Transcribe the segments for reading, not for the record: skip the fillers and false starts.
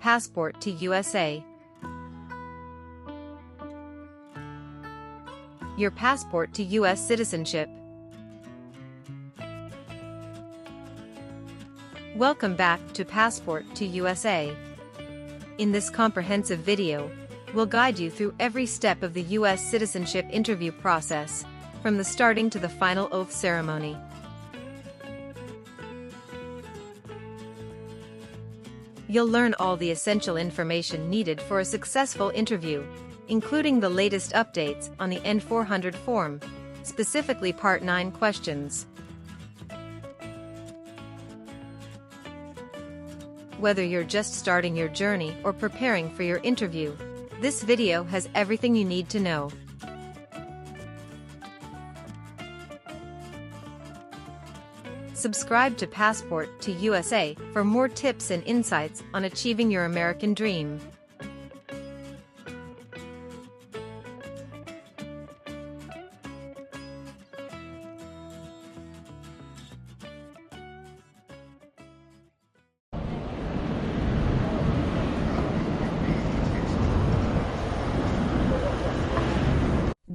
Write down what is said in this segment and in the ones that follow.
passport to USA. Your passport to US citizenship. Welcome back to Passport to USA. In this comprehensive video, we'll guide you through every step of the US citizenship interview process, from the starting to the final oath ceremony. You'll learn all the essential information needed for a successful interview, including the latest updates on the N400 form, specifically Part 9 questions. Whether you're just starting your journey or preparing for your interview, this video has everything you need to know. Subscribe to Passport to USA for more tips and insights on achieving your American dream.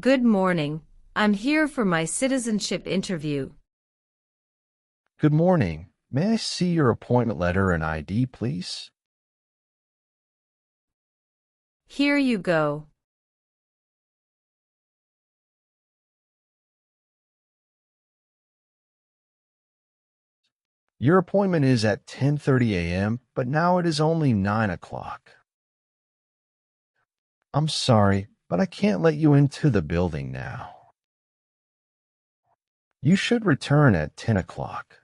Good morning. I'm here for my citizenship interview. Good morning. May I see your appointment letter and ID, please? Here you go. Your appointment is at 10:30 a.m., but now it is only 9 o'clock. I'm sorry, but I can't let you into the building now. You should return at 10 o'clock.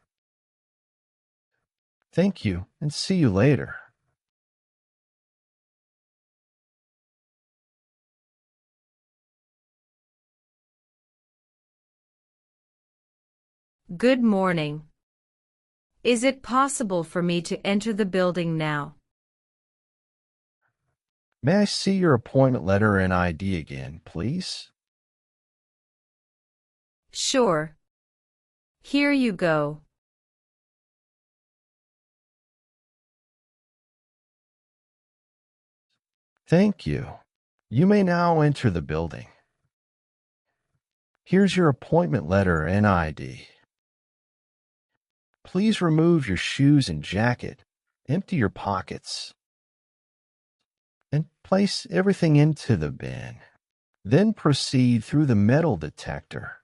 Thank you, and see you later. Good morning. Is it possible for me to enter the building now? May I see your appointment letter and ID again, please? Sure. Here you go. Thank you. You may now enter the building. Here's your appointment letter and ID. Please remove your shoes and jacket, empty your pockets, and place everything into the bin. Then proceed through the metal detector.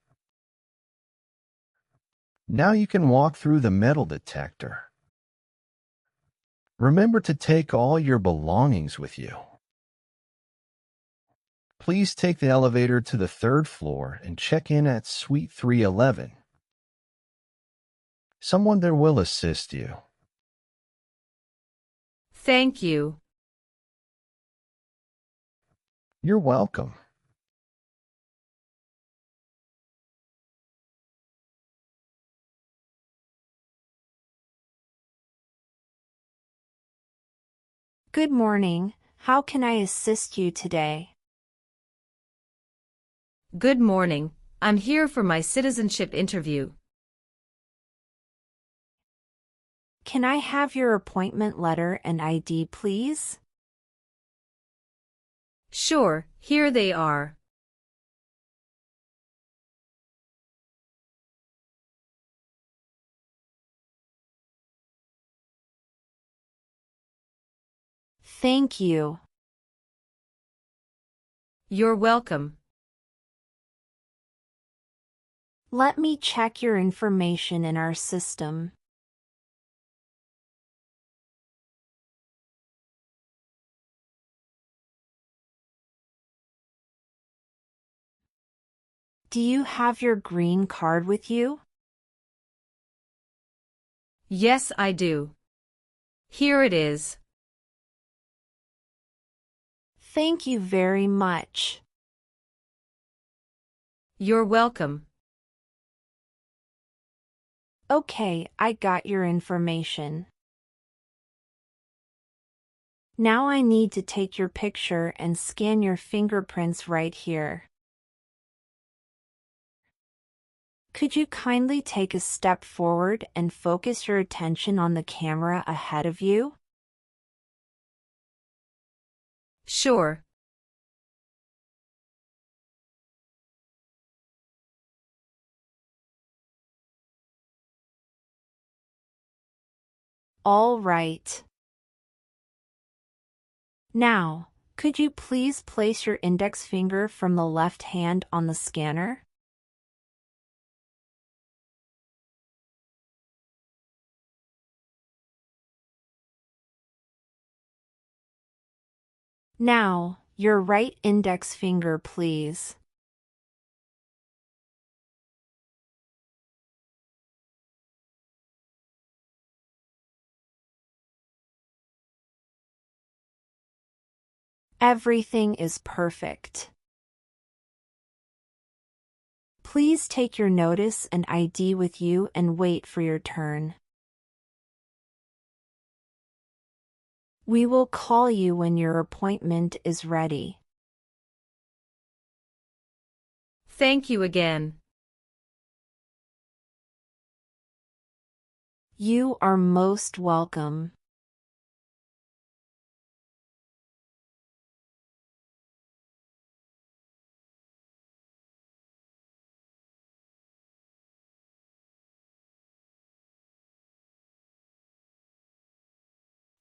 Now you can walk through the metal detector. Remember to take all your belongings with you. Please take the elevator to the 3rd floor and check in at Suite 311. Someone there will assist you. Thank you. You're welcome. Good morning. How can I assist you today? Good morning. I'm here for my citizenship interview. Can I have your appointment letter and ID, please? Sure, here they are. Thank you. You're welcome. Let me check your information in our system. Do you have your green card with you? Yes, I do. Here it is. Thank you very much. You're welcome. Okay, I got your information. Now I need to take your picture and scan your fingerprints right here. Could you kindly take a step forward and focus your attention on the camera ahead of you? Sure. All right. Now, could you please place your index finger from the left hand on the scanner? Now, your right index finger, please. Everything is perfect. Please take your notice and ID with you and wait for your turn. We will call you when your appointment is ready. Thank you again. You are most welcome.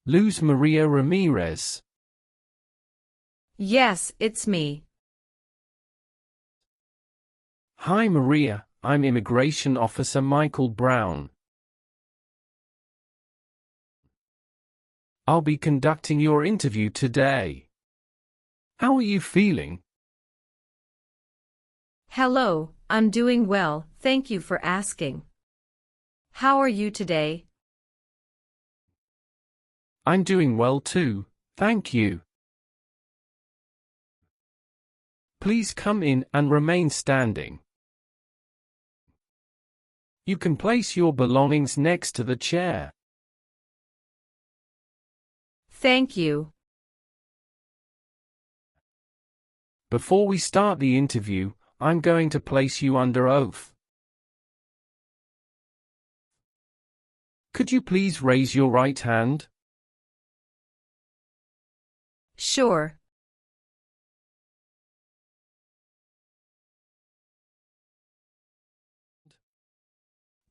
Luz Maria Ramirez. Yes, it's me. Hi Maria, I'm Immigration Officer Michael Brown. I'll be conducting your interview today. How are you feeling? Hello, I'm doing well, thank you for asking. How are you today? I'm doing well too, thank you. Please come in and remain standing. You can place your belongings next to the chair. Thank you. Before we start the interview, I'm going to place you under oath. Could you please raise your right hand? Sure.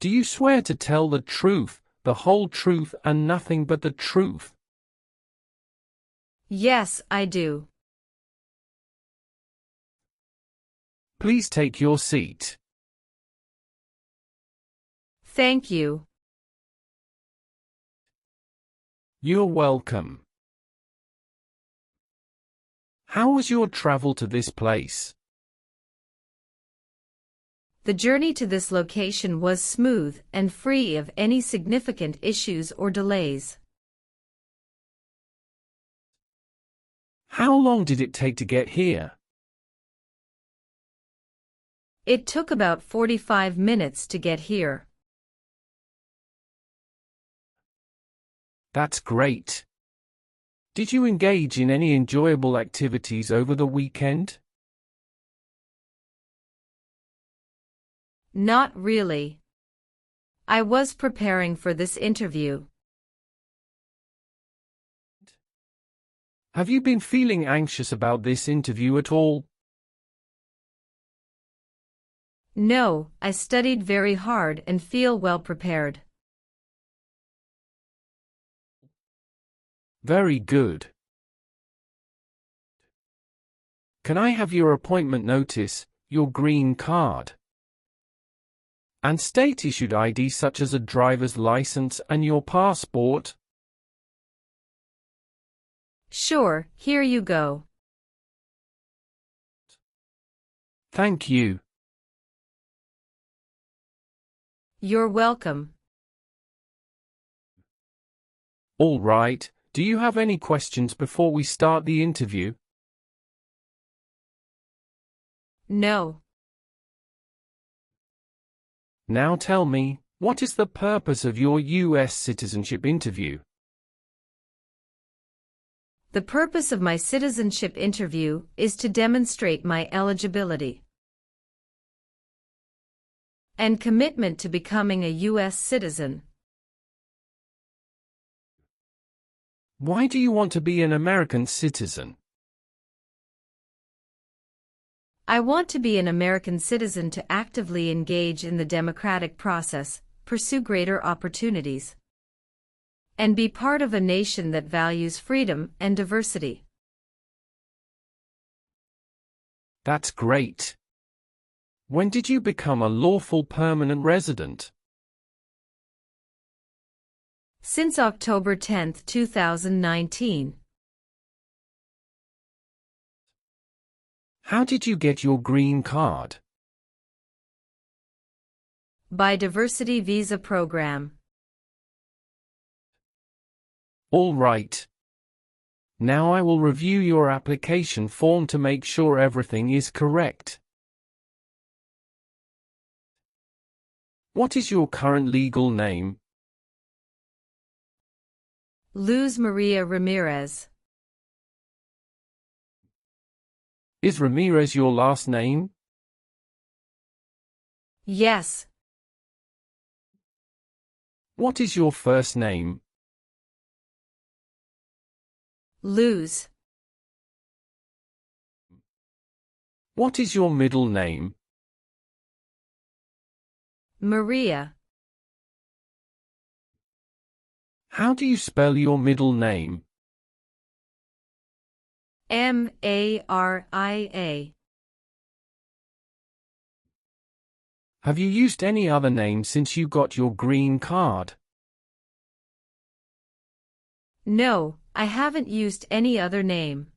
Do you swear to tell the truth, the whole truth and nothing but the truth? Yes, I do. Please take your seat. Thank you. You're welcome. How was your travel to this place? The journey to this location was smooth and free of any significant issues or delays. How long did it take to get here? It took about 45 minutes to get here. That's great. Did you engage in any enjoyable activities over the weekend? Not really. I was preparing for this interview. Have you been feeling anxious about this interview at all? No, I studied very hard and feel well prepared. Very good. Can I have your appointment notice, your green card, and state-issued ID such as a driver's license and your passport? Sure, here you go. Thank you. You're welcome. All right, do you have any questions before we start the interview? No. Now tell me, what is the purpose of your US citizenship interview? The purpose of my citizenship interview is to demonstrate my eligibility and commitment to becoming a U.S. citizen. Why do you want to be an American citizen? I want to be an American citizen to actively engage in the democratic process, pursue greater opportunities, and be part of a nation that values freedom and diversity. That's great. When did you become a lawful permanent resident? Since October 10, 2019. How did you get your green card? By Diversity Visa Program. All right. Now I will review your application form to make sure everything is correct. What is your current legal name? Luz Maria Ramirez. Is Ramirez your last name? Yes. What is your first name? Luz. What is your middle name? Maria. How do you spell your middle name? Maria. Have you used any other name since you got your green card? No, I haven't used any other name.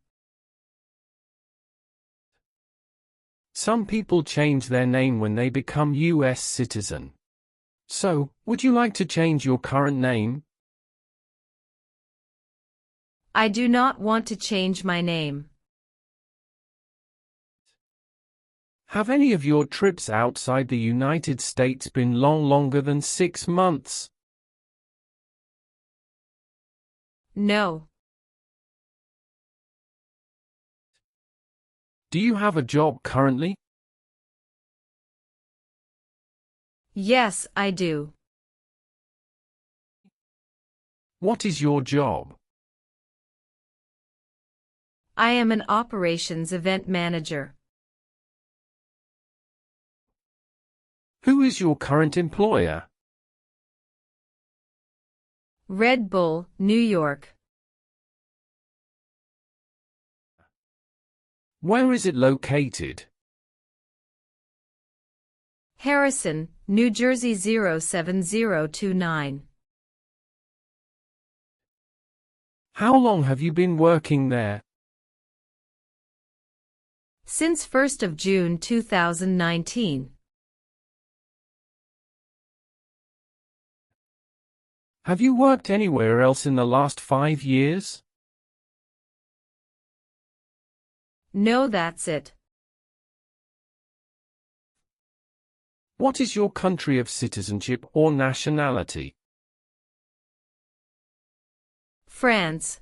Some people change their name when they become US citizen. So, would you like to change your current name? I do not want to change my name. Have any of your trips outside the United States been longer than 6 months? No. Do you have a job currently? Yes, I do. What is your job? I am an operations event manager. Who is your current employer? Red Bull, New York. Where is it located? Harrison, New Jersey 07029. How long have you been working there? Since 1st of June 2019. Have you worked anywhere else in the last 5 years? No, that's it. What is your country of citizenship or nationality? France.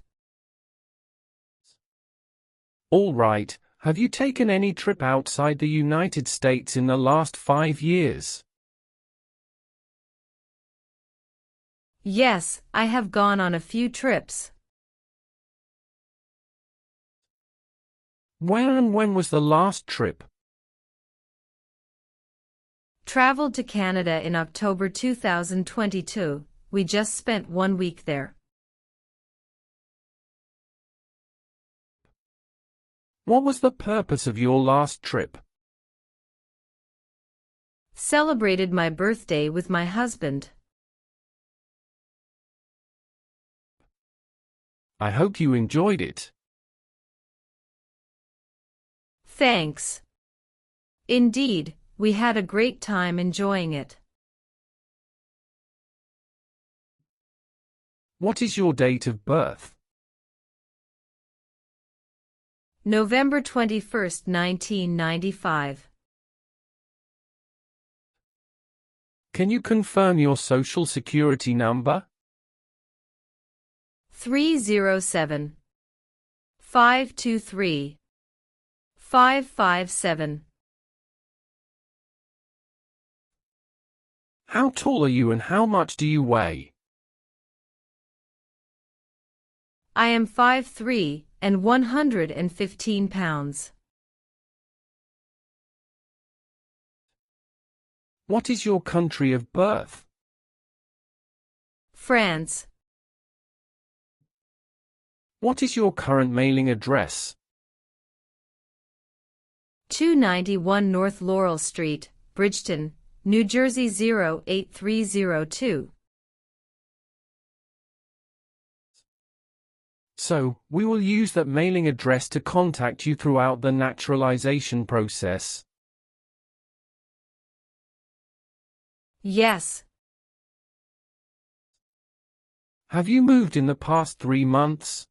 All right, have you taken any trip outside the United States in the last 5 years? Yes, I have gone on a few trips. Where and when was the last trip? Traveled to Canada in October 2022. We just spent 1 week there. What was the purpose of your last trip? Celebrated my birthday with my husband. I hope you enjoyed it. Thanks. Indeed, we had a great time enjoying it. What is your date of birth? November 21st, 1995. Can you confirm your social security number? 307 523 557. How tall are you and how much do you weigh? I am 5'3" and 115 pounds. What is your country of birth? France. What is your current mailing address? 291 North Laurel Street, Bridgeton, New Jersey 08302. So, we will use that mailing address to contact you throughout the naturalization process. Yes. Have you moved in the past 3 months?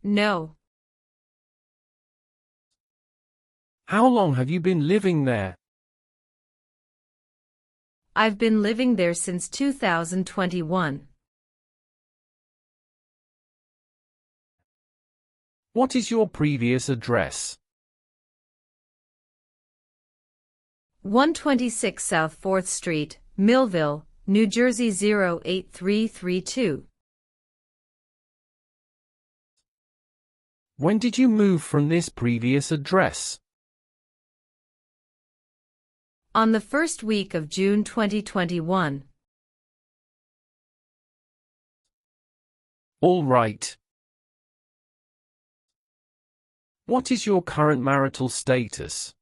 No. How long have you been living there? I've been living there since 2021. What is your previous address? 126 South 4th Street, Millville, New Jersey 08332. When did you move from this previous address? On the first week of June 2021. All right. What is your current marital status?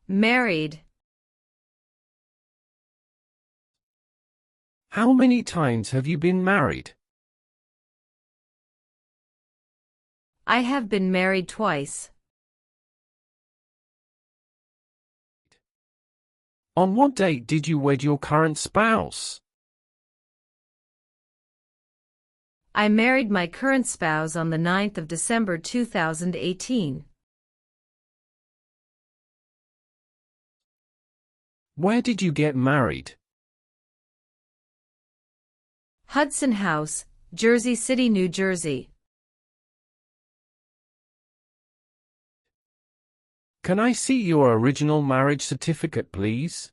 Married. How many times have you been married? I have been married twice. On what date did you wed your current spouse? I married my current spouse on the 9th of December 2018. Where did you get married? Hudson House, Jersey City, New Jersey. Can I see your original marriage certificate, please?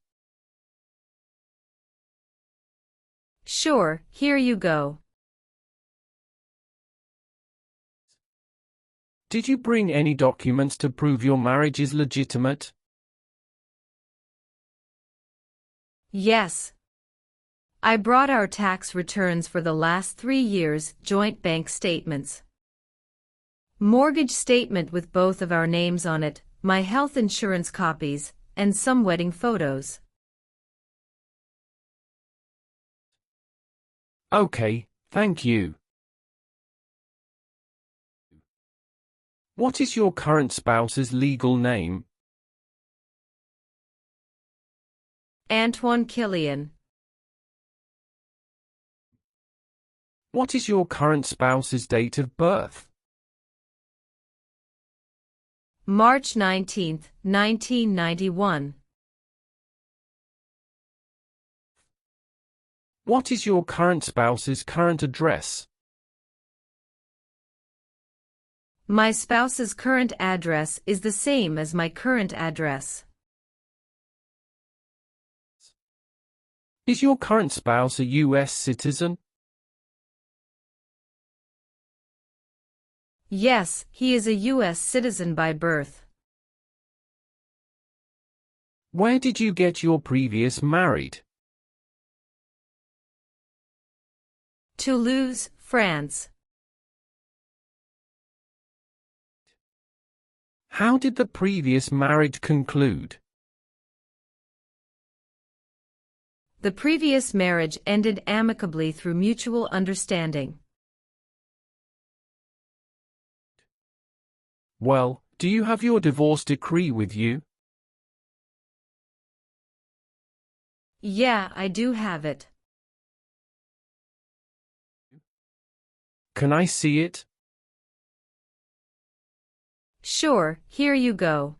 Sure, here you go. Did you bring any documents to prove your marriage is legitimate? Yes. I brought our tax returns for the last 3 years, joint bank statements, mortgage statement with both of our names on it, my health insurance copies, and some wedding photos. Okay, thank you. What is your current spouse's legal name? Antoine Killian. What is your current spouse's date of birth? March 19, 1991. What is your current spouse's current address? My spouse's current address is the same as my current address. Is your current spouse a US citizen? Yes, he is a US citizen by birth. Where did you get your previous married? Toulouse, France. How did the previous marriage conclude? The previous marriage ended amicably through mutual understanding. Well, do you have your divorce decree with you? Yeah, I do have it. Can I see it? Sure, here you go.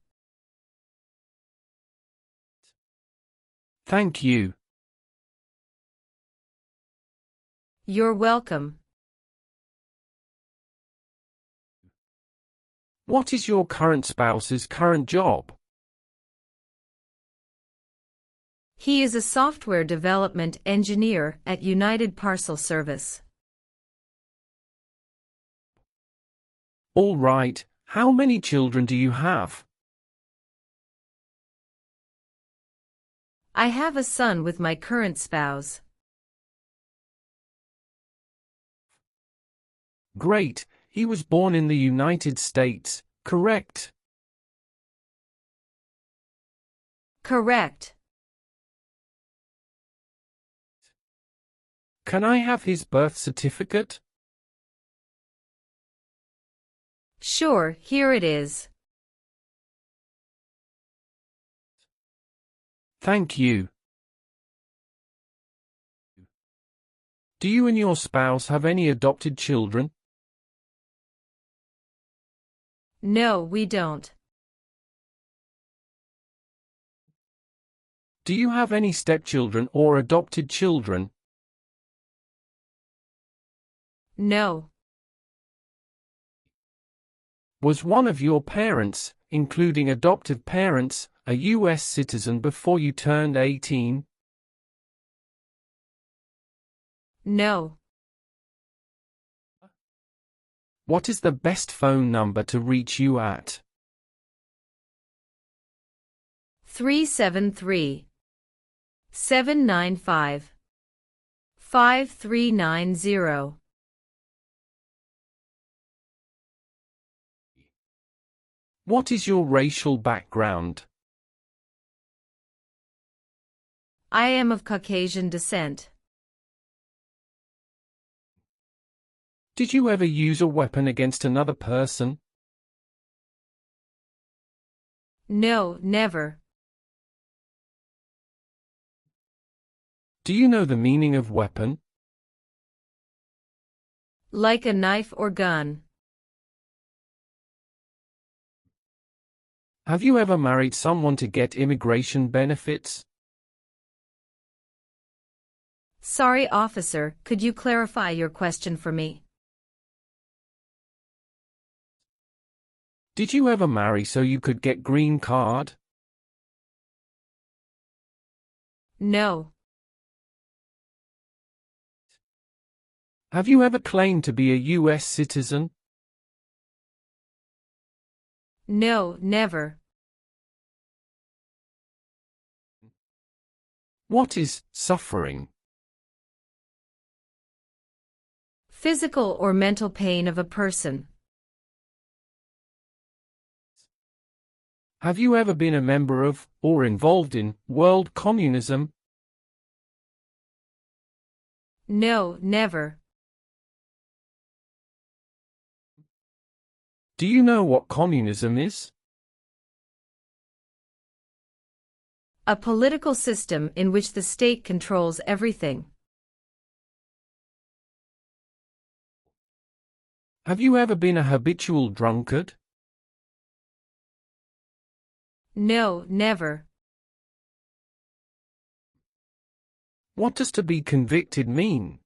Thank you. You're welcome. What is your current spouse's current job? He is a software development engineer at United Parcel Service. All right, how many children do you have? I have a son with my current spouse. Great, he was born in the United States, correct? Correct. Can I have his birth certificate? Sure, here it is. Thank you. Do you and your spouse have any adopted children? No, we don't. Do you have any stepchildren or adopted children? No. Was one of your parents, including adoptive parents, a US citizen before you turned 18? No. What is the best phone number to reach you at? 373-795-5390. What is your racial background? I am of Caucasian descent. Did you ever use a weapon against another person? No, never. Do you know the meaning of weapon? Like a knife or gun. Have you ever married someone to get immigration benefits? Sorry, officer, could you clarify your question for me? Did you ever marry so you could get green card? No. Have you ever claimed to be a US citizen? No, never. What is suffering? Physical or mental pain of a person. Have you ever been a member of, or involved in, world communism? No, never. Do you know what communism is? A political system in which the state controls everything. Have you ever been a habitual drunkard? No, never. What does to be convicted mean?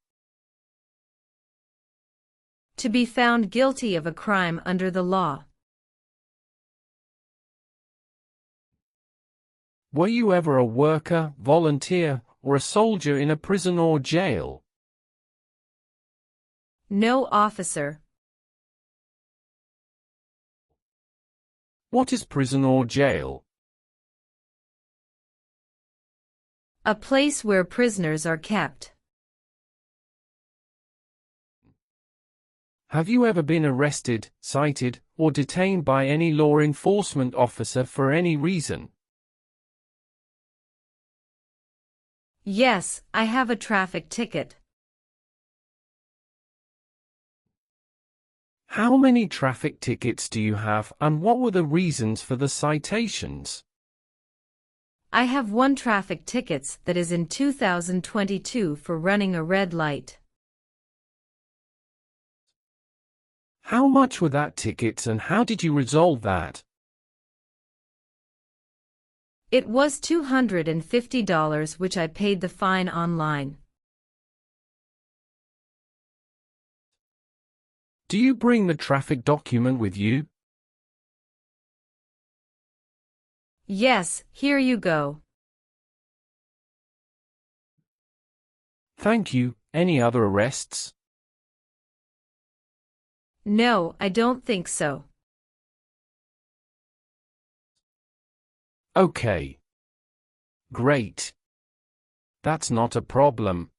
To be found guilty of a crime under the law. Were you ever a worker, volunteer, or a soldier in a prison or jail? No, officer. What is prison or jail? A place where prisoners are kept. Have you ever been arrested, cited, or detained by any law enforcement officer for any reason? Yes, I have a traffic ticket. How many traffic tickets do you have, and what were the reasons for the citations? I have one traffic ticket that is in 2022 for running a red light. How much were that tickets and how did you resolve that? It was $250 which I paid the fine online. Do you bring the traffic document with you? Yes, here you go. Thank you. Any other arrests? No, I don't think so. Okay. Great. That's not a problem.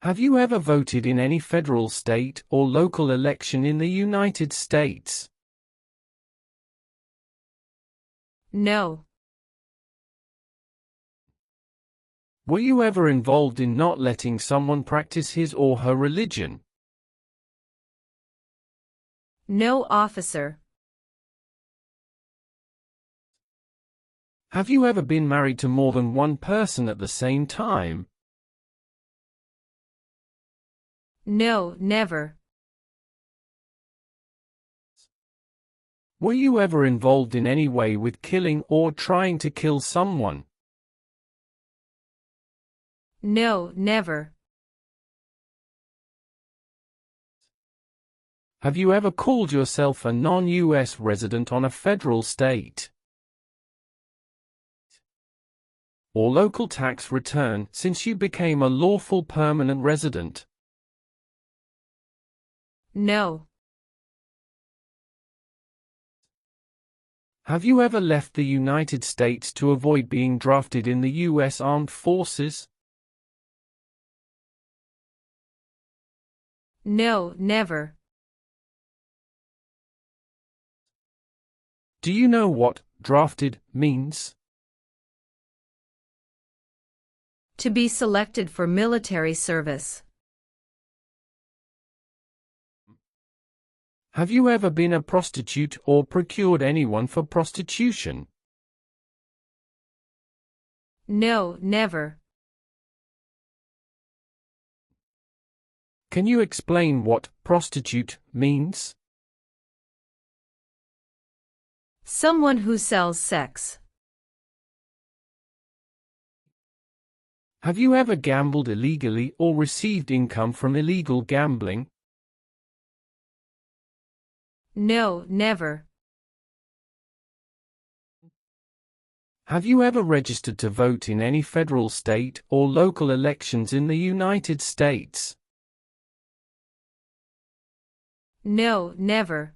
Have you ever voted in any federal, state, or local election in the United States? No. Were you ever involved in not letting someone practice his or her religion? No, officer. Have you ever been married to more than one person at the same time? No, never. Were you ever involved in any way with killing or trying to kill someone? No, never. Have you ever called yourself a non-US resident on a federal, state, or local tax return since you became a lawful permanent resident? No. Have you ever left the United States to avoid being drafted in the U.S. Armed Forces? No, never. Do you know what drafted means? To be selected for military service. Have you ever been a prostitute or procured anyone for prostitution? No, never. Can you explain what prostitute means? Someone who sells sex. Have you ever gambled illegally or received income from illegal gambling? No, never. Have you ever registered to vote in any federal, state, or local elections in the United States? No, never.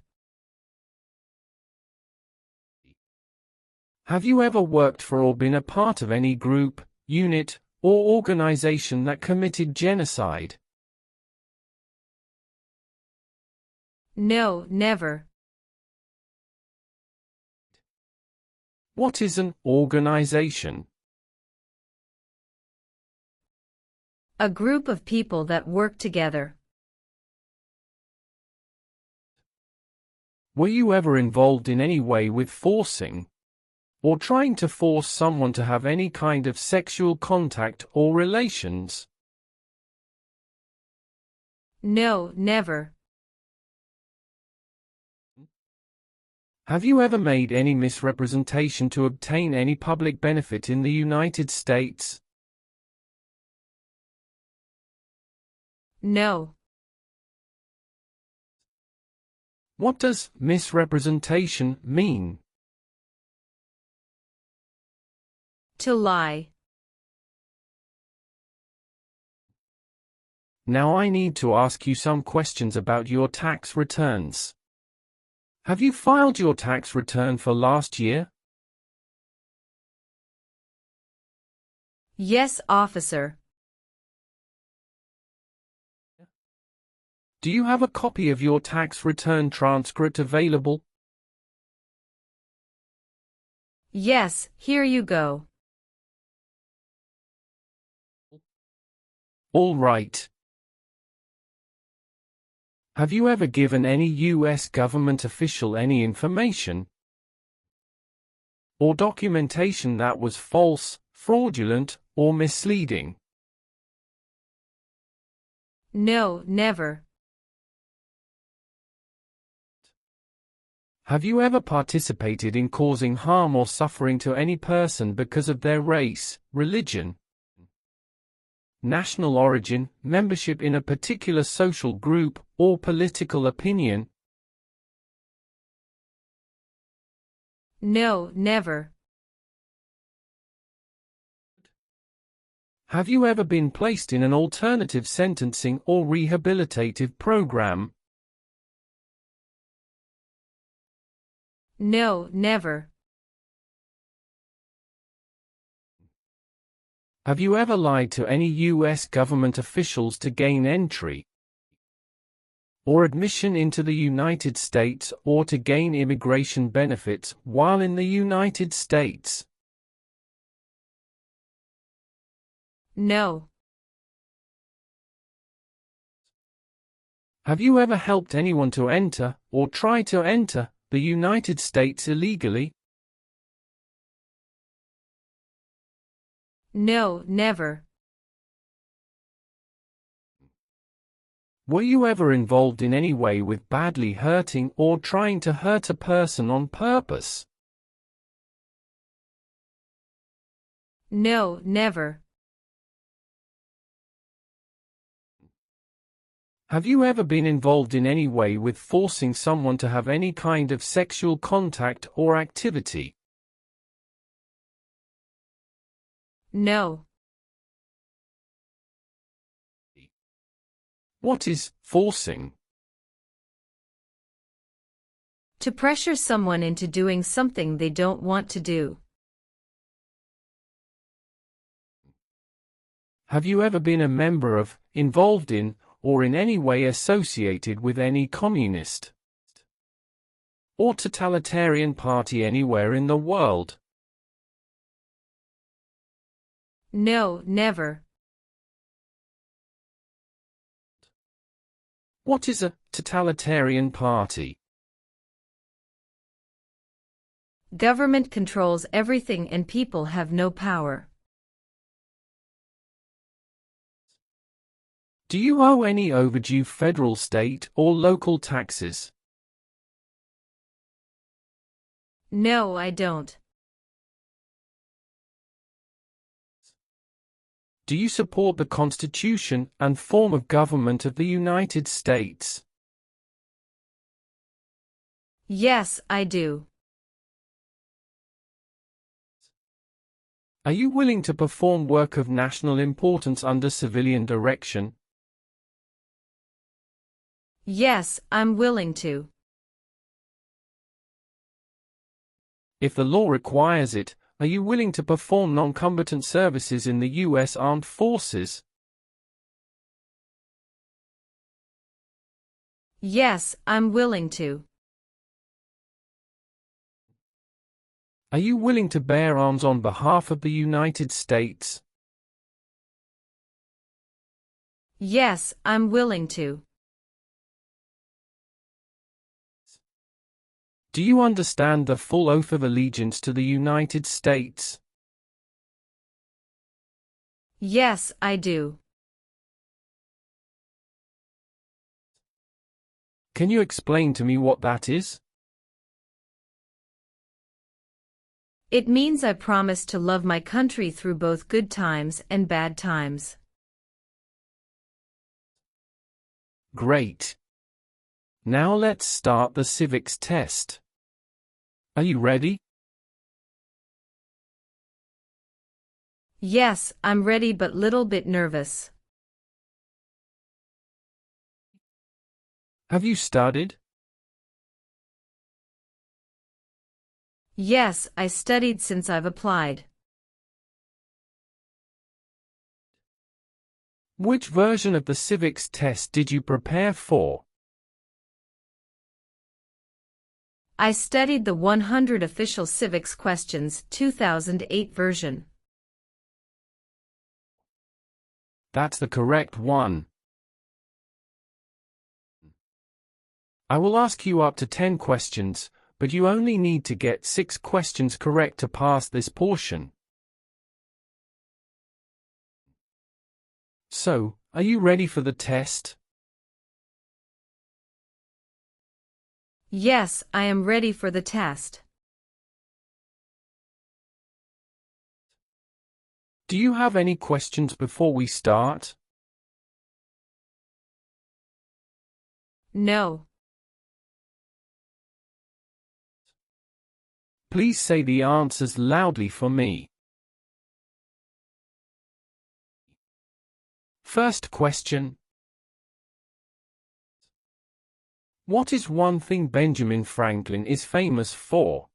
Have you ever worked for or been a part of any group, unit, or organization that committed genocide? No, never. What is an organization? A group of people that work together. Were you ever involved in any way with forcing, or trying to force someone to have any kind of sexual contact or relations? No, never. Have you ever made any misrepresentation to obtain any public benefit in the United States? No. What does misrepresentation mean? To lie. Now I need to ask you some questions about your tax returns. Have you filed your tax return for last year? Yes, officer. Do you have a copy of your tax return transcript available? Yes, here you go. All right. Have you ever given any U.S. government official any information or documentation that was false, fraudulent, or misleading? No, never. Have you ever participated in causing harm or suffering to any person because of their race, religion, national origin, membership in a particular social group, or political opinion? No, never. Have you ever been placed in an alternative sentencing or rehabilitative program? No, never. Have you ever lied to any U.S. government officials to gain entry or admission into the United States or to gain immigration benefits while in the United States? No. Have you ever helped anyone to enter, or try to enter, the United States illegally? No, never. Were you ever involved in any way with badly hurting or trying to hurt a person on purpose? No, never. Have you ever been involved in any way with forcing someone to have any kind of sexual contact or activity? No. What is forcing? To pressure someone into doing something they don't want to do. Have you ever been a member of, involved in, or in any way associated with any communist or totalitarian party anywhere in the world? No, never. What is a totalitarian party? Government controls everything and people have no power. Do you owe any overdue federal, state, or local taxes? No, I don't. Do you support the Constitution and form of government of the United States? Yes, I do. Are you willing to perform work of national importance under civilian direction? Yes, I'm willing to. If the law requires it, are you willing to perform non-combatant services in the U.S. Armed Forces? Yes, I'm willing to. Are you willing to bear arms on behalf of the United States? Yes, I'm willing to. Do you understand the full oath of allegiance to the United States? Yes, I do. Can you explain to me what that is? It means I promise to love my country through both good times and bad times. Great. Now let's start the civics test. Are you ready? Yes, I'm ready but little bit nervous. Have you studied? Yes, I studied since I've applied. Which version of the civics test did you prepare for? I studied the 100 Official Civics Questions 2008 version. That's the correct one. I will ask you up to 10 questions, but you only need to get 6 questions correct to pass this portion. So, are you ready for the test? Yes, I am ready for the test. Do you have any questions before we start? No. Please say the answers loudly for me. First question. What is one thing Benjamin Franklin is famous for?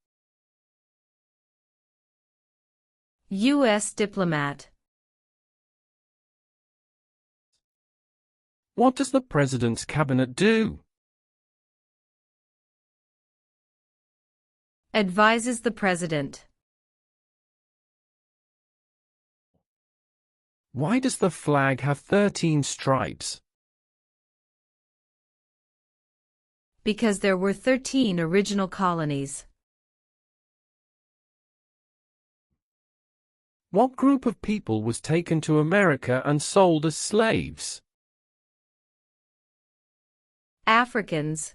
U.S. diplomat. What does the President's Cabinet do? Advises the President. Why does the flag have 13 stripes? Because there were 13 original colonies. What group of people was taken to America and sold as slaves? Africans.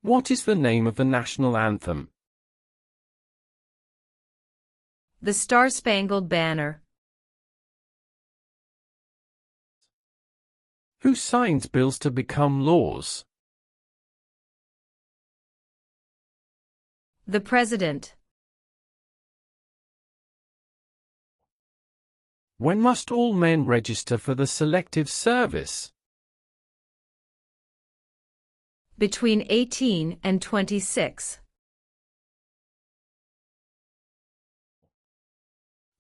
What is the name of the national anthem? The Star-Spangled Banner. Who signs bills to become laws? The President. When must all men register for the Selective Service? Between 18 and 26.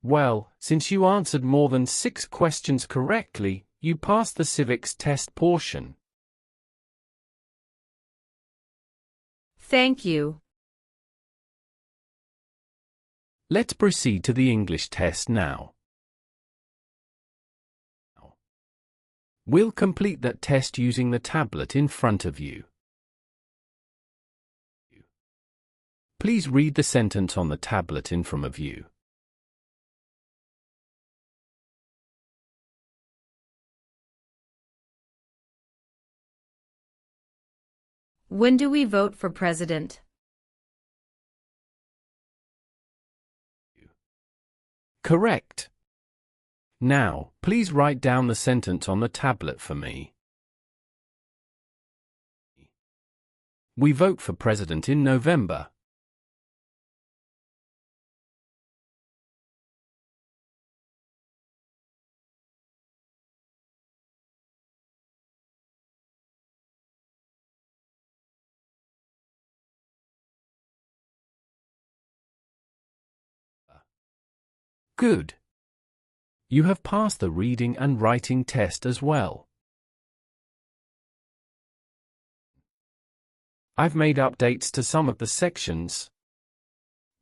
Well, since you answered more than 6 questions correctly, you passed the civics test portion. Thank you. Let's proceed to the English test now. We'll complete that test using the tablet in front of you. Please read the sentence on the tablet in front of you. When do we vote for president? Correct. Now, please write down the sentence on the tablet for me. We vote for president in November. Good. You have passed the reading and writing test as well. I've made updates to some of the sections.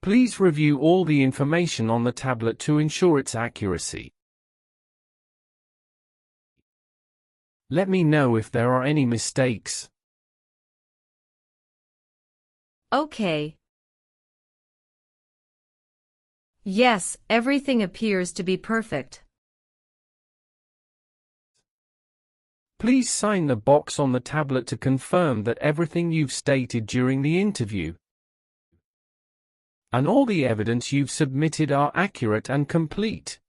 Please review all the information on the tablet to ensure its accuracy. Let me know if there are any mistakes. Okay. Yes, everything appears to be perfect. Please sign the box on the tablet to confirm that everything you've stated during the interview and all the evidence you've submitted are accurate and complete.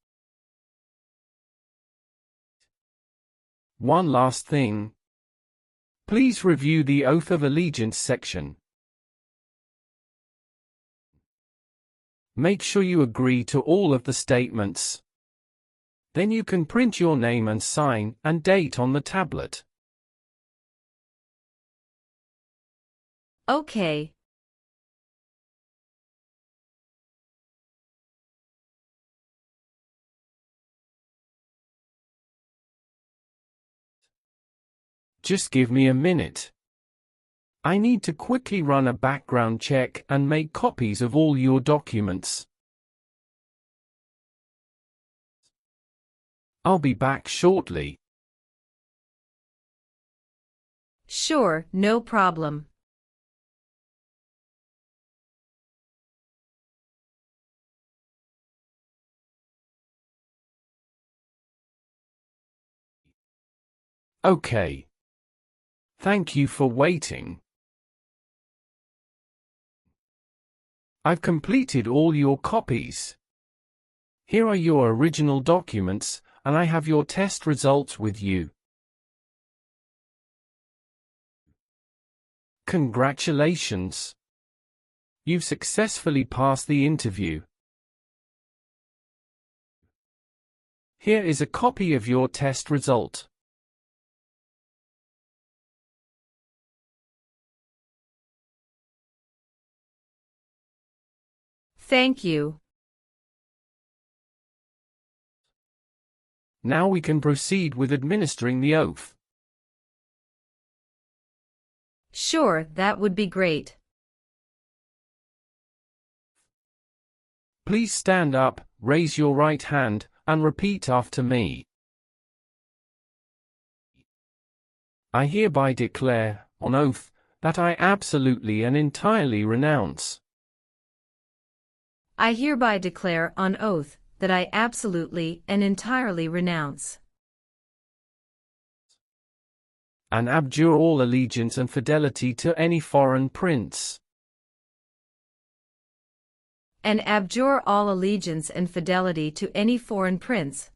One last thing. Please review the Oath of Allegiance section. Make sure you agree to all of the statements. Then you can print your name and sign and date on the tablet. Okay. Just give me a minute. I need to quickly run a background check and make copies of all your documents. I'll be back shortly. Sure, no problem. Okay. Thank you for waiting. I've completed all your copies. Here are your original documents, and I have your test results with you. Congratulations! You've successfully passed the interview. Here is a copy of your test result. Thank you. Now we can proceed with administering the oath. Sure, that would be great. Please stand up, raise your right hand, and repeat after me. I hereby declare, on oath, that I absolutely and entirely renounce I hereby declare on oath that I absolutely and entirely renounce and abjure all allegiance and fidelity to any foreign prince, and abjure all allegiance and fidelity to any foreign prince,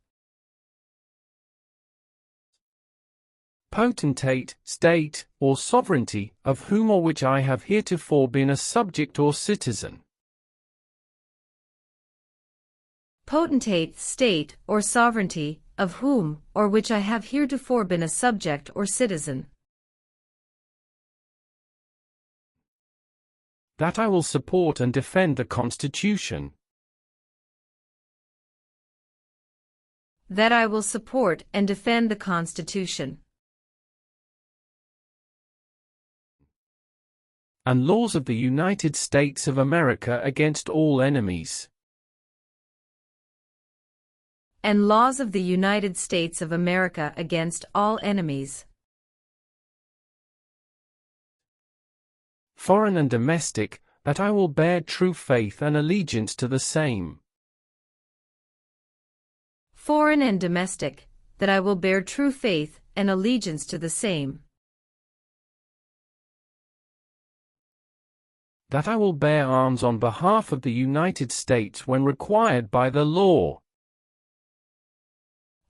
potentate, state, or sovereignty, of whom or which I have heretofore been a subject or citizen. Potentate, state, or sovereignty, of whom or which I have heretofore been a subject or citizen. That I will support and defend the Constitution. That I will support and defend the Constitution. And laws of the United States of America against all enemies. And laws of the United States of America against all enemies. Foreign and domestic, that I will bear true faith and allegiance to the same. Foreign and domestic, that I will bear true faith and allegiance to the same. That I will bear arms on behalf of the United States when required by the law.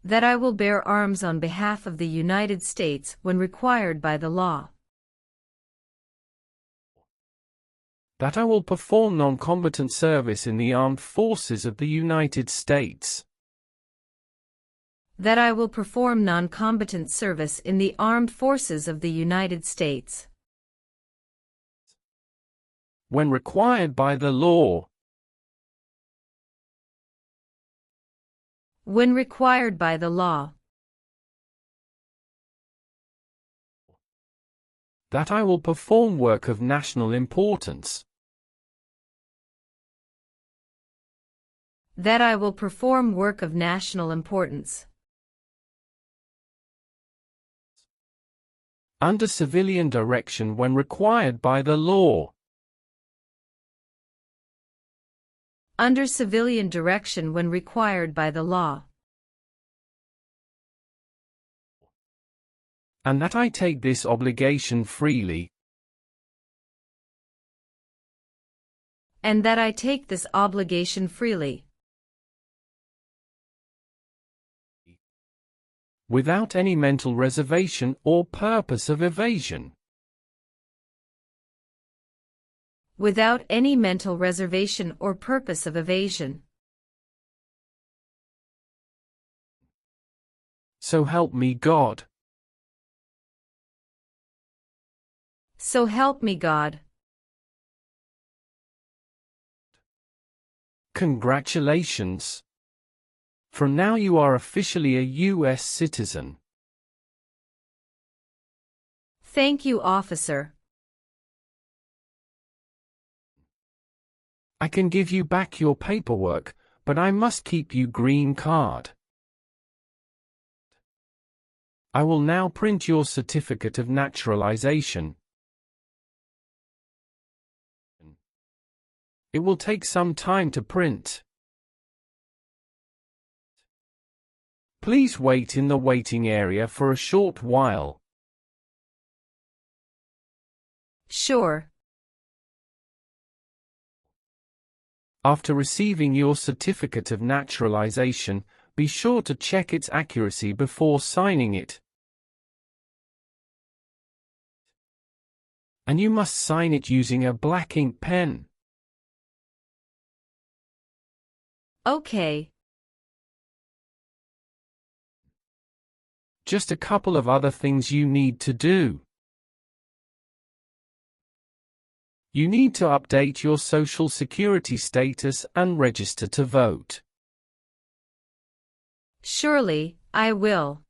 That I will bear arms on behalf of the United States when required by the law. That I will perform non-combatant service in the armed forces of the United States. That I will perform non-combatant service in the armed forces of the United States. When required by the law. When required by the law. That I will perform work of national importance. That I will perform work of national importance. Under civilian direction when required by the law. Under civilian direction when required by the law. And that I take this obligation freely. And that I take this obligation freely. Without any mental reservation or purpose of evasion. Without any mental reservation or purpose of evasion. So help me God. So help me God. Congratulations. From now you are officially a U.S. citizen. Thank you, officer. I can give you back your paperwork, but I must keep your green card. I will now print your certificate of naturalization. It will take some time to print. Please wait in the waiting area for a short while. Sure. After receiving your certificate of naturalization, be sure to check its accuracy before signing it. And you must sign it using a black ink pen. Okay. Just a couple of other things you need to do. You need to update your Social Security status and register to vote. Surely, I will.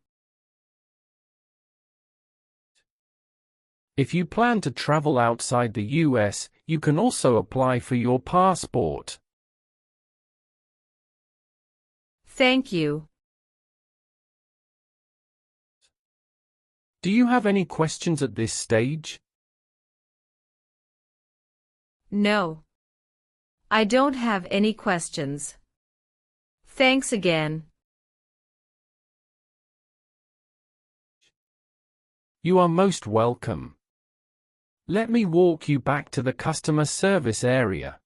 If you plan to travel outside the US, you can also apply for your passport. Thank you. Do you have any questions at this stage? No. I don't have any questions. Thanks again. You are most welcome. Let me walk you back to the customer service area.